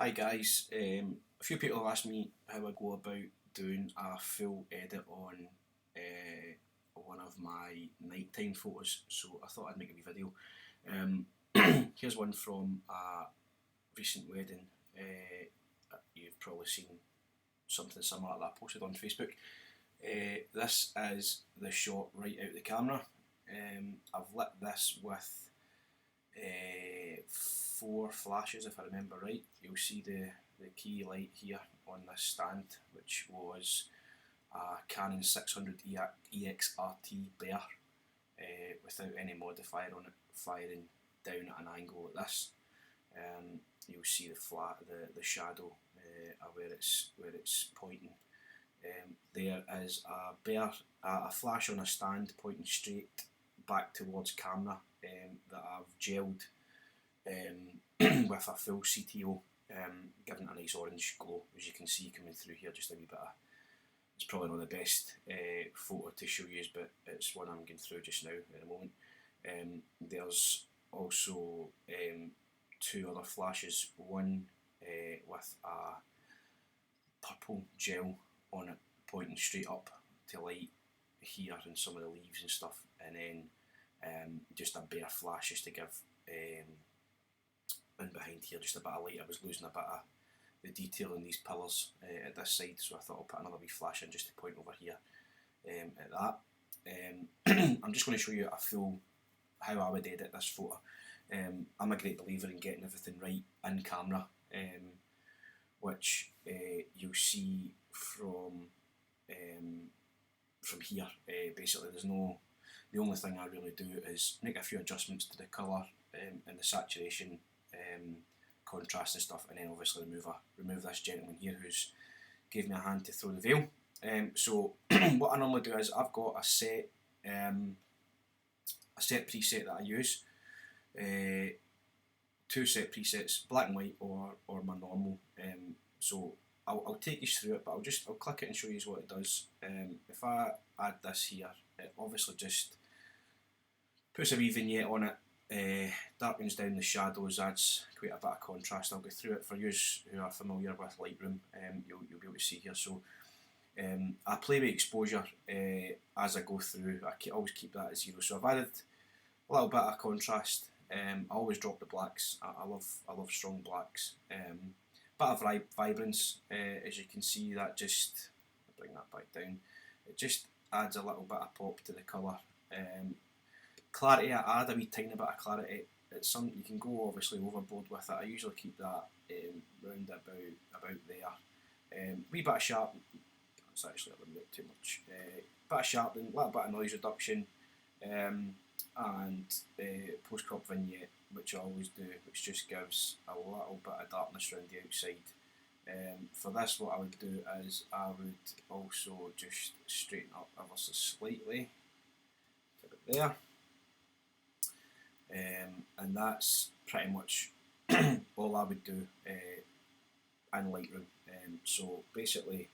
Hi guys, a few people have asked me how I go about doing a full edit on one of my nighttime photos, so I thought I'd make a wee video. Here's one from a recent wedding. You've probably seen something similar that I posted on Facebook. This is the shot right out of the camera. I've lit this with four flashes, if I remember right. You'll see the key light here on this stand, which was a Canon 600 EXRT Bear without any modifier on it, firing down at an angle like this. You'll see the shadow where it's pointing. There is a flash on a stand pointing straight back towards camera that I've gelled with a full CTO, giving it a nice orange glow, as you can see coming through here. Just a wee bit of, it's probably not the best photo to show you, but it's one I'm going through just now at the moment. There's also two other flashes, one with a purple gel on it pointing straight up to light here and some of the leaves and stuff, and then just a bare flash just to give in behind here just a bit of light. I was losing a bit of the detail in these pillars at this side, so I thought I'll put another wee flash in just to point over here at that. I'm just going to show you a full how I would edit this photo. I'm a great believer in getting everything right in camera, which you'll see from here. Basically, the only thing I really do is make a few adjustments to the colour and the saturation, contrast and stuff, and then obviously remove this gentleman here who's gave me a hand to throw the veil. So what I normally do is I've got a set preset that I use, two set presets, black and white or my normal. So I'll take you through it, but I'll click it and show you what it does. If I add this here, it obviously just puts a wee vignette on it, darkens down the shadows, adds quite a bit of contrast. I'll go through it for you who are familiar with Lightroom. You'll be able to see here. So I play with exposure as I go through. I always keep that at 0. So I've added a little bit of contrast. I always drop the blacks. I love strong blacks. Bit of vibrance, as you can see. That just, I'll bring that back down. It just adds a little bit of pop to the colour. Clarity, I add a wee tiny bit of clarity. It's something you can go obviously overboard with it. I usually keep that round about there. Wee bit of sharp. That's actually a little bit too much. Bit of sharpening, a little bit of noise reduction, and post crop vignette, which I always do, which just gives a little bit of darkness around the outside. For this, what I would do is I would also just straighten up ever so slightly, get it there, and that's pretty much all I would do in Lightroom. So basically,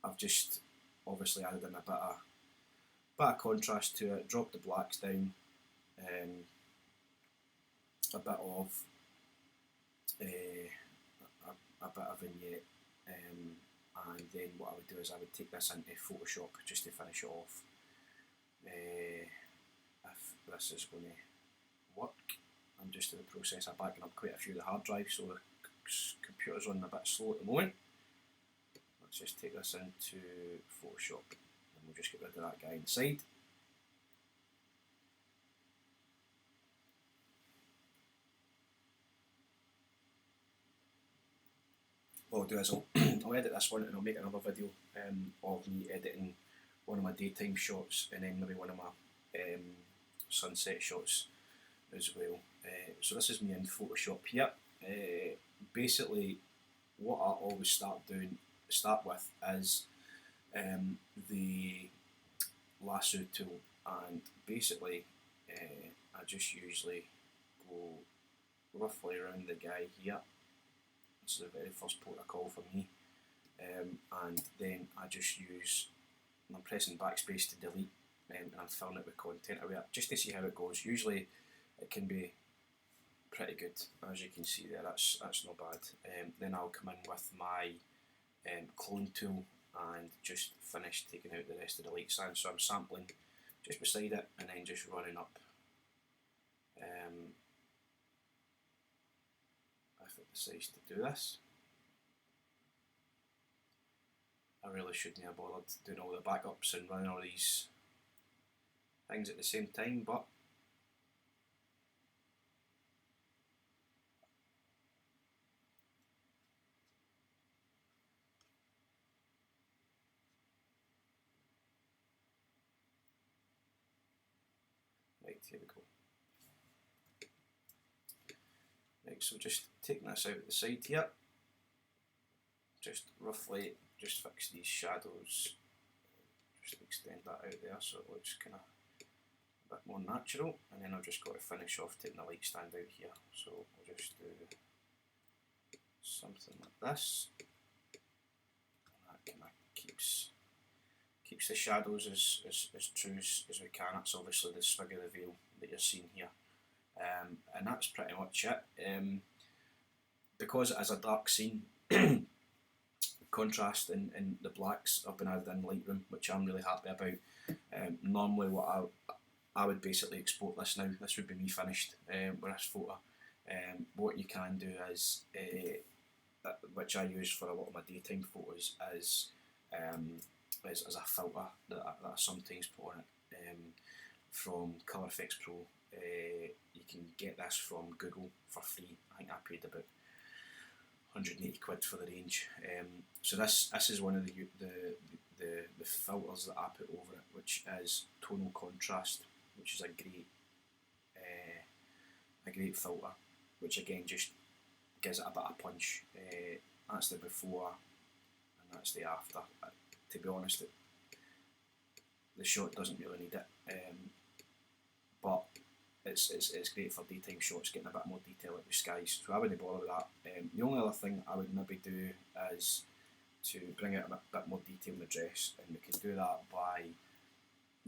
I've just obviously added in a bit of contrast to it, dropped the blacks down, a bit of vignette, and then what I would do is I would take this into Photoshop just to finish it off. If this is going to work, I'm just in the process of backing up quite a few of the hard drives, so the computer's running a bit slow at the moment. Let's just take this into Photoshop and we'll just get rid of that guy inside. What I'll do is I'll edit this one and I'll make another video of me editing one of my daytime shots and then maybe one of my sunset shots as well. So this is me in Photoshop here. Basically, what I always start with is the lasso tool, and basically I just usually go roughly around the guy here. This is the very first port I call for me, and then I just use, I'm pressing backspace to delete, and I'm filling it with content away just to see how it goes. Usually it can be pretty good, as you can see there. That's not bad. Then I'll come in with my clone tool and just finish taking out the rest of the light stand. So I'm sampling just beside it and then just running up if it decides to do this. I really shouldn't have bothered doing all the backups and running all these things at the same time, but right, here we go. Right, so just taking this out of the side here, just roughly just fix these shadows, just extend that out there so it looks kind of a bit more natural, and then I've just got to finish off taking the light stand out here. So I'll just do something like this, and that kind of keeps the shadows as true as we can. That's obviously the swig of the veil that you're seeing here, and that's pretty much it. Because it is a dark scene, contrast in the blacks have been added in Lightroom, which I'm really happy about. Normally what I would basically export this now. This would be me finished with this photo. What you can do is, which I use for a lot of my daytime photos, is a filter that I sometimes put on it from Colour Effects Pro. You can get this from Google for free. I think I paid about 180 quid for the range. So this is one of the filters that I put over it, which is tonal contrast, which is a great filter, which again just gives it a bit of punch. That's the before and that's the after. To be honest, the shot doesn't really need it, but it's great for daytime shots, getting a bit more detail at the skies, so I wouldn't bother with that. The only other thing I would maybe do is to bring out a bit more detail in the dress, and we can do that by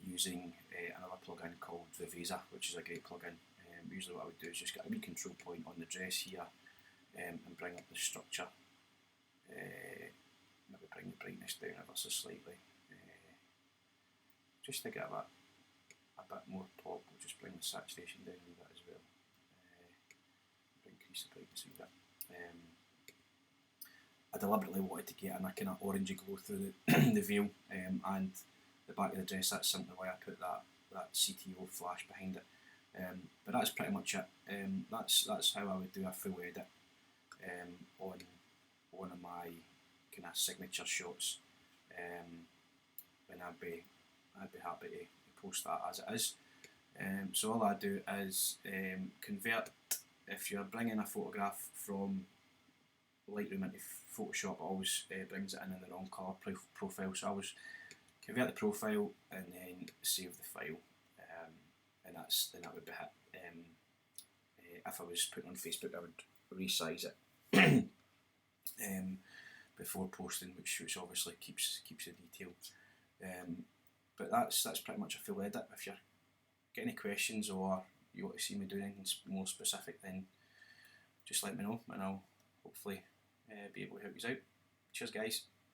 using another plugin called Viveza, which is a great plugin. Usually what I would do is just get a wee control point on the dress here and bring up the structure. Maybe bring the brightness down ever so slightly, just to get a bit more pop. We'll just bring the saturation down a wee bit as well. Increase the brightness a wee bit. I deliberately wanted to get a kind of orangey glow through the veil and the back of the dress. That's simply why I put that CTO flash behind it. But that's pretty much it. That's how I would do a full edit on one of my kind of signature shots, and I'd be happy to post that as it is. So all I do is convert. If you're bringing a photograph from Lightroom into Photoshop, it always brings it in the wrong colour profile. So I always convert the profile and then save the file, and that would be it. If I was putting on Facebook, I would resize it before posting, which obviously keeps the detail. But that's pretty much a full edit. If you're got any questions or you want to see me do anything more specific, then just let me know, and I'll hopefully be able to help you out. Cheers, guys.